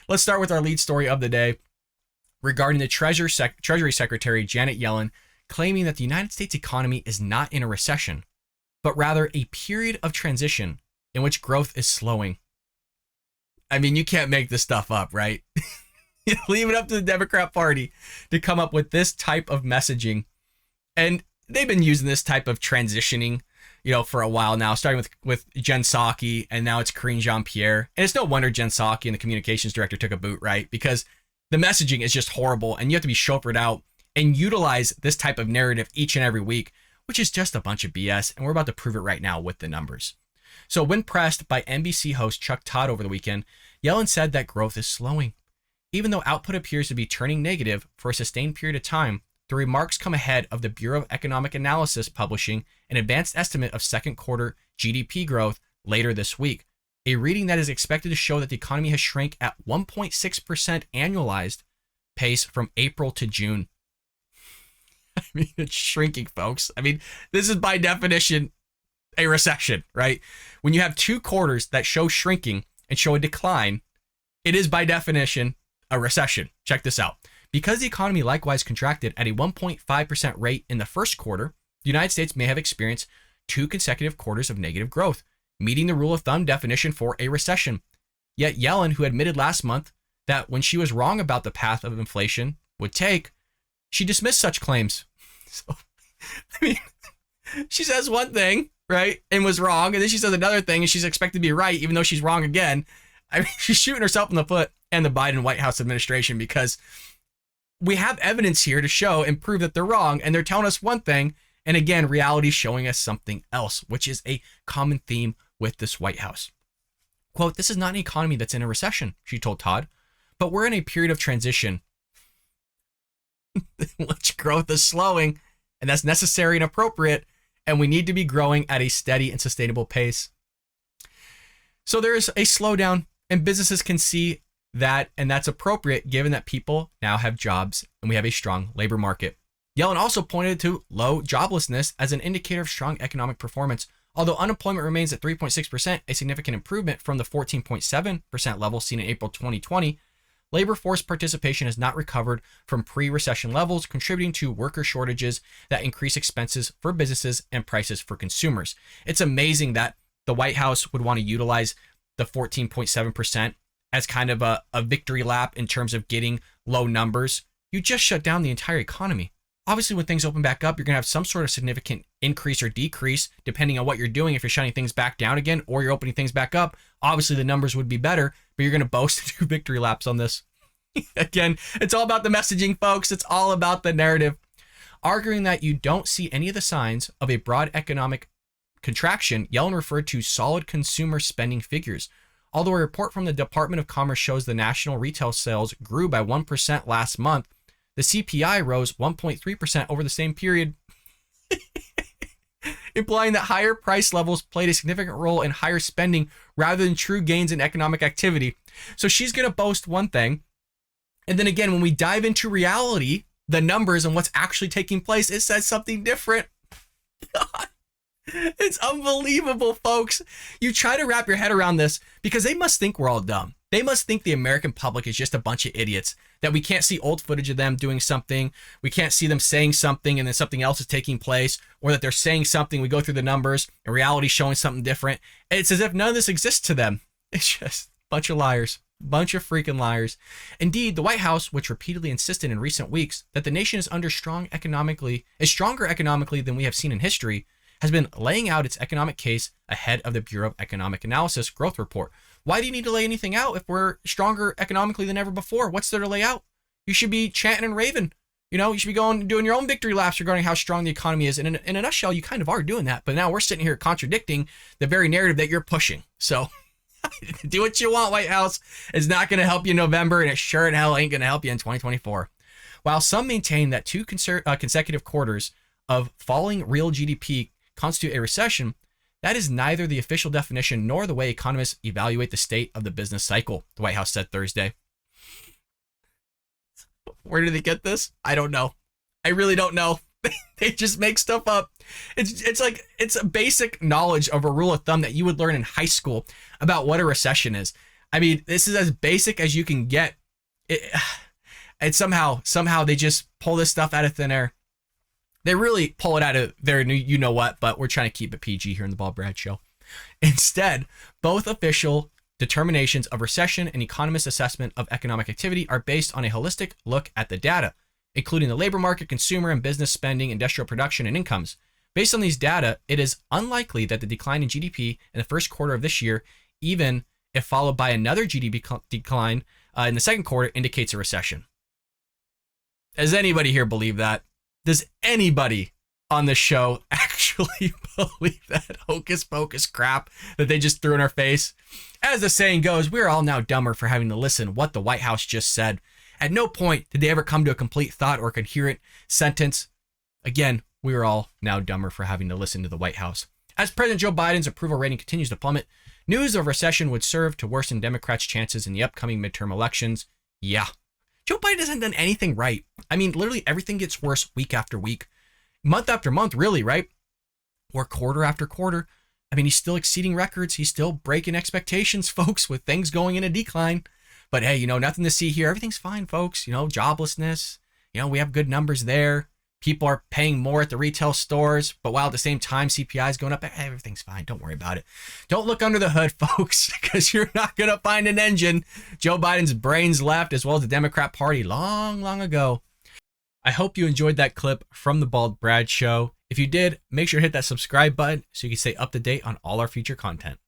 Let's start with our lead story of the day regarding the Treasury Secretary Janet Yellen claiming that the United States economy is not in a recession, but rather a period of transition in which growth is slowing. I mean, you can't make this stuff up, right? Leave it up to the Democrat Party to come up with this type of messaging. And they've been using this type of transitioning, for a while now, starting with Jen Psaki, and now it's Karine Jean-Pierre. And it's no wonder Jen Psaki and the communications director took a boot, right? Because the messaging is just horrible, and you have to be chauffeured out and utilize this type of narrative each and every week, which is just a bunch of BS. And we're about to prove it right now with the numbers. So when pressed by NBC host Chuck Todd over the weekend, Yellen said that growth is slowing. Even though output appears to be turning negative for a sustained period of time, the remarks come ahead of the Bureau of Economic Analysis publishing an advanced estimate of second quarter GDP growth later this week, a reading that is expected to show that the economy has shrank at 1.6% annualized pace from April to June. I mean, it's shrinking, folks. I mean, this is by definition a recession, right? When you have 2 quarters that show shrinking and show a decline, it is by definition a recession. Check this out. Because the economy likewise contracted at a 1.5% rate in the first quarter, the United States may have experienced 2 consecutive quarters of negative growth, meeting the rule of thumb definition for a recession. Yet Yellen, who admitted last month that when she was wrong about the path of inflation would take, she dismissed such claims. So, I mean, she says one thing, right, and was wrong, and then she says another thing, and she's expected to be right, even though she's wrong again. I mean, she's shooting herself in the foot and the Biden White House administration, because we have evidence here to show and prove that they're wrong, and they're telling us one thing, and again, reality is showing us something else, which is a common theme with this White House. Quote, "This is not an economy that's in a recession," she told Todd, "but we're in a period of transition in which growth is slowing, and that's necessary and appropriate, and we need to be growing at a steady and sustainable pace." So there's a slowdown, and businesses can see that, and that's appropriate given that people now have jobs and we have a strong labor market. Yellen also pointed to low joblessness as an indicator of strong economic performance. Although unemployment remains at 3.6%, a significant improvement from the 14.7% level seen in April 2020, labor force participation has not recovered from pre-recession levels, contributing to worker shortages that increase expenses for businesses and prices for consumers. It's amazing that the White House would want to utilize the 14.7% as kind of a victory lap in terms of getting low numbers. You just shut down the entire economy. Obviously, when things open back up, you're going to have some sort of significant increase or decrease depending on what you're doing. If you're shutting things back down again or you're opening things back up, obviously the numbers would be better, but you're going to boast and do victory laps on this. Again, it's all about the messaging, folks. It's all about the narrative. Arguing that you don't see any of the signs of a broad economic contraction, Yellen referred to solid consumer spending figures. Although a report from the Department of Commerce shows the national retail sales grew by 1% last month, the CPI rose 1.3% over the same period, implying that higher price levels played a significant role in higher spending rather than true gains in economic activity. So she's going to boast one thing, and then again, when we dive into reality, the numbers and what's actually taking place, it says something different. God. It's unbelievable, folks. You try to wrap your head around this because they must think we're all dumb. They must think the American public is just a bunch of idiots, that we can't see old footage of them doing something. We can't see them saying something and then something else is taking place, or that they're saying something, we go through the numbers, and reality showing something different. It's as if none of this exists to them. It's just a bunch of liars. Bunch of freaking liars. Indeed, the White House, which repeatedly insisted in recent weeks that the nation is stronger economically than we have seen in history, has been laying out its economic case ahead of the Bureau of Economic Analysis growth report. Why do you need to lay anything out if we're stronger economically than ever before? What's there to lay out? You should be chanting and raving. You should be doing your own victory laps regarding how strong the economy is. And in a nutshell, you kind of are doing that. But now we're sitting here contradicting the very narrative that you're pushing. So do what you want, White House. It's not going to help you in November, and it sure in hell ain't going to help you in 2024. While some maintain that 2 consecutive quarters of falling real GDP constitute a recession, that is neither the official definition nor the way economists evaluate the state of the business cycle, the White House said Thursday. Where did they get this? I don't know. I really don't know. They just make stuff up. It's a basic knowledge of a rule of thumb that you would learn in high school about what a recession is. I mean, this is as basic as you can get. And somehow they just pull this stuff out of thin air. They really pull it out of their you know what, but we're trying to keep it PG here in the Bald Brad Show. Instead, both official determinations of recession and economist assessment of economic activity are based on a holistic look at the data, including the labor market, consumer and business spending, industrial production, and incomes. Based on these data, it is unlikely that the decline in GDP in the first quarter of this year, even if followed by another GDP decline in the second quarter, indicates a recession. Does anybody here believe that? Does anybody on the show actually believe that hocus pocus crap that they just threw in our face? As the saying goes, we're all now dumber for having to listen what the White House just said. At no point did they ever come to a complete thought or coherent sentence. Again, we are all now dumber for having to listen to the White House. As President Joe Biden's approval rating continues to plummet, news of recession would serve to worsen Democrats' chances in the upcoming midterm elections. Yeah. Joe Biden hasn't done anything right. I mean, literally everything gets worse week after week, month after month, really, right? Or quarter after quarter. I mean, he's still exceeding records. He's still breaking expectations, folks, with things going in a decline. But hey, nothing to see here. Everything's fine, folks. Joblessness, we have good numbers there. People are paying more at the retail stores, but while at the same time CPI is going up, everything's fine. Don't worry about it. Don't look under the hood, folks, because you're not going to find an engine. Joe Biden's brains left, as well as the Democrat Party, long, long ago. I hope you enjoyed that clip from the Bald Brad Show. If you did, make sure to hit that subscribe button so you can stay up to date on all our future content.